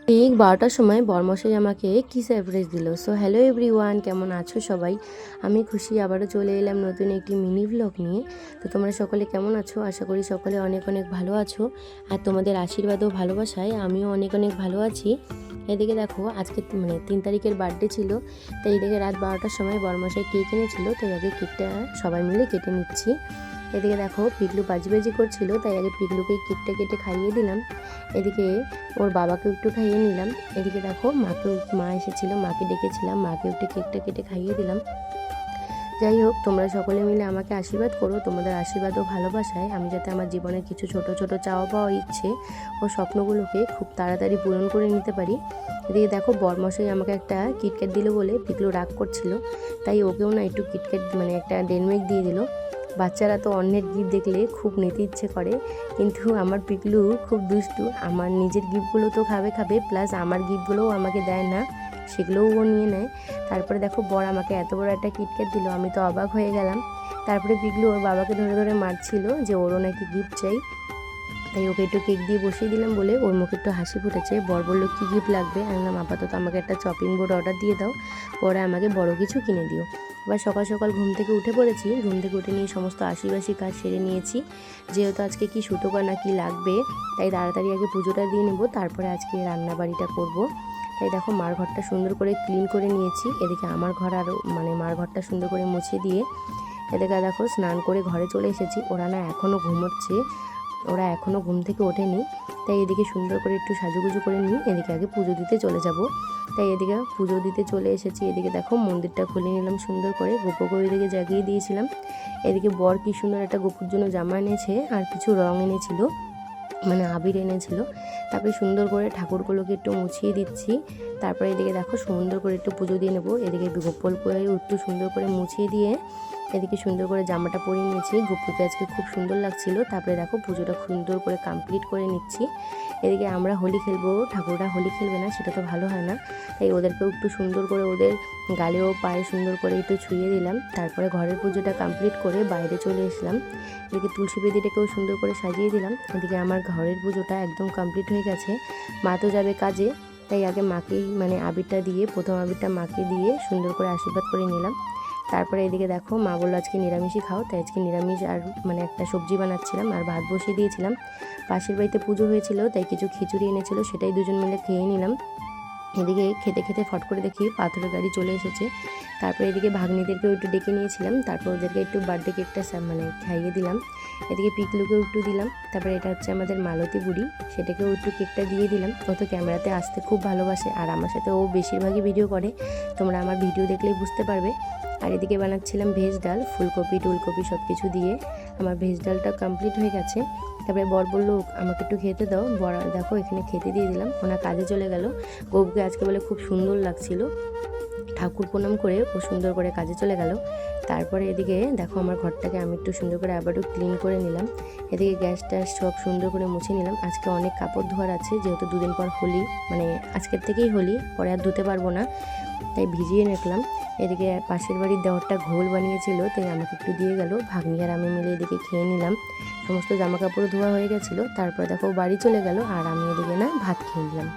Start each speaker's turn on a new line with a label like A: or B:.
A: ঠিক 12টার সময় বরমশাই আমাকে কি সারপ্রাইজ দিল। সো হ্যালো এভরিওয়ান, কেমন আছো সবাই? আমি খুশি আবারও চলে এলাম নতুন একটি মিনি ব্লগ নিয়ে। তো তোমরা সকলে কেমন আছো? আশা করি সকলে অনেক অনেক ভালো আছো, আর তোমাদের আশীর্বাদ ও ভালোবাসায় আমিও অনেক অনেক ভালো আছি। এদিকে দেখো, আজকে 3 তারিখের বার্থডে ছিল, তাই এদিকে রাত 12টার সময় বরমশাই কেক এনেছিল, তাই আগে কেকটা সবাই মিলে কেটে নিচ্ছি। এদিকে দেখো, পিগলু বাজি করছিল, তাই আগে পিগলুকে কেকটা কেটে খাইয়ে দিলাম। এদিকে ওর বাবাকেও একটু খাইয়ে নিলাম। এদিকে দেখো, মা এসেছিলো, মাকে ডেকেছিলাম, মাকে একটু কেকটা কেটে খাইয়ে দিলাম। যাই হোক, তোমরা সকলে মিলে আমাকে আশীর্বাদ করো। তোমাদের আশীর্বাদ ও ভালোবাসায় আমি যাতে আমার জীবনের কিছু ছোট ছোট চাওয়া পাওয়া ইচ্ছে ও স্বপ্নগুলোকে খুব তাড়াতাড়ি পূরণ করে নিতে পারি। এদিকে দেখো, বরমশাই আমাকে একটা কিটক্যাট দিল বলে পিগলু রাগ করছিল, তাই ওকেও না একটু কিটক্যাট একটা ডেনমিল্ক দিয়ে দিল। বাচ্চারা তো অন্যের গিফট দেখলে খুব নিতে ইচ্ছে করে, কিন্তু আমার পিগলু খুব দুষ্টু। আমার নিজের গিফটগুলো তো খাবে, প্লাস আমার গিফটগুলোও আমাকে দেয় না, সেগুলোও ও নিয়ে নেয়। তারপরে দেখো, বর আমাকে এত বড় একটা কিটক্যাট দিল, আমি তো অবাক হয়ে গেলাম। তারপরে পিগলু ওর বাবাকে ধরে ধরে মারছিল যে ওরও নাকি গিফট চাই, তাই ওকে একটু কেক দিয়ে বসিয়ে দিলাম বলে ওর মুখে একটু হাসি ফুটেছে। বর বললো কী গিফট লাগবে? আমি বললাম আপাতত আমাকে একটা চপিং বোর্ড অর্ডার দিয়ে দাও, পরে আমাকে বড় কিছু কিনে দিও। এবার সকাল সকাল ঘুম থেকে উঠে পড়েছি, ঘুম থেকে উঠে নিয়ে সমস্ত আশিবাসি কাজ সেরে নিয়েছি। যেহেতু আজকে কি সুতোকা না কি লাগবে, তাই তাড়াতাড়ি আগে পুজোটা দিয়ে নেবো, তারপরে আজকে রান্নাবাড়িটা করব। তাই দেখো, মার ঘরটা সুন্দর করে ক্লিন করে নিয়েছি। এদিকে আমার ঘর আরও মার ঘরটা সুন্দর করে মুছে দিয়ে এদিকে দেখো স্নান করে ঘরে চলে এসেছি। ওরা না এখনও ঘুমোচ্ছে, ওরা এখনও ঘুম থেকে ওঠেনি, তাই এদিকে সুন্দর করে একটু সাজুগুজু করে নিই, এদিকে আগে পুজো দিতে চলে যাব। তাই এদিকে পুজো দিতে চলে এসেছি। এদিকে দেখো, মন্দিরটা খুলে নিলাম সুন্দর করে, গোপুকে ওইদিকে জাগিয়ে দিয়েছিলাম। এদিকে বর কি সুন্দর একটা গোপুর জন্য জামা এনেছে আর কিছু রং এনেছিল, আবির এনেছিল। তারপরে সুন্দর করে ঠাকুরগুলোকে একটু মুছিয়ে দিচ্ছি। তারপরে এদিকে দেখো, সুন্দর করে একটু পুজো দিয়ে নেবো। এদিকে গোপাল করে একটু সুন্দর করে মুছিয়ে দিয়ে এদিকে সুন্দর করে জামাটা পরিয়ে নিয়েছি। গোপুকে আজকে খুব সুন্দর লাগছিল। তারপরে দেখো, পুজোটা সুন্দর করে কমপ্লিট করে নিচ্ছি। এদিকে আমরা হোলি খেলবো, ঠাকুররা হোলি খেলবে না, সেটা তো ভালো হয় না, তাই ওদেরকেও একটু সুন্দর করে ওদের গালেও পায়ে সুন্দর করে একটু ছুঁয়ে দিলাম। তারপরে ঘরের পুজোটা কমপ্লিট করে বাইরে চলে এসলাম। এদিকে তুলসী বেদিটাকেও সুন্দর করে সাজিয়ে দিলাম। এদিকে আমার ঘরের পুজোটা একদম কমপ্লিট হয়ে গেছে। মা তো যাবে কাজে, তাই আগে মাকেই আবিরটা দিয়ে, প্রথম আবিরটা মাকে দিয়ে সুন্দর করে আশীর্বাদ করে নিলাম। তারপরে এদিকে দেখো, মা বললো আজকে নিরামিষই খাও, তাই আজকে নিরামিষ আর একটা সবজি বানাচ্ছিলাম আর ভাত বসিয়ে দিয়েছিলাম। পাশের বাড়িতে পুজো হয়েছিল, তাই কিছু খিচুড়ি এনেছিল, সেটাই দুজন মিলে খেয়ে নিলাম। এদিকে খেতে খেতে ফট করে দেখি পাথরের গাড়ি চলে এসেছে। তারপরে এদিকে ভাগ্নিদেরকেও একটু ডেকে নিয়েছিলাম, তারপর ওদেরকে একটু বার্থডে কেকটা খাইয়ে দিলাম। এদিকে পিকলুকেও একটু দিলাম। তারপরে এটা হচ্ছে আমাদের মালতী বুড়ি, সেটাকেও একটু কেকটা দিয়ে দিলাম। ও তো ক্যামেরাতে আসতে খুব ভালোবাসে, আর আমার সাথে ও বেশিরভাগই ভিডিও করে, তোমরা আমার ভিডিও দেখলেই বুঝতে পারবে। আর এদিকে বানাচ্ছিলাম ভেজ ডাল, ফুলকপি টুলকপি সব কিছু দিয়ে। আমার ভেজ ডালটা কমপ্লিট হয়ে গেছে। তারপরে বর বললো আমাকে একটু খেতে দাও। বর দেখো এখানে খেতে দিয়ে দিলাম, ওনার কাজে চলে গেল। গৌকে আজকে বলে খুব সুন্দর লাগছিল, ঠাকুর প্রণাম করে ও সুন্দর করে কাজে চলে গেল। তারপরে এদিকে দেখো, আমার ঘরটাকে আমি একটু সুন্দর করে আবারও ক্লিন করে নিলাম। এদিকে গ্যাস ট্যাস সব সুন্দর করে মুছে নিলাম। আজকে অনেক কাপড় ধোয়ার আছে, যেহেতু দুদিন পর হোলি, আজকের থেকেই হোলি, পরে আর ধুতে পারবো না, তাই ভিজিয়ে রাখলাম। এদিকে পাশের বাড়ির দেওয়ারটা ঘোল বানিয়েছিল, তাই আমাকে একটু দিয়ে গেল। ভাগ্নি আর আমি মিলে এদিকে খেয়ে নিলাম। সমস্ত জামা কাপড় ধোয়া হয়ে গেছিলো। তারপরে দেখো বাড়ি চলে গেল, আর আমি এদিকে ভাত খেয়ে নিলাম।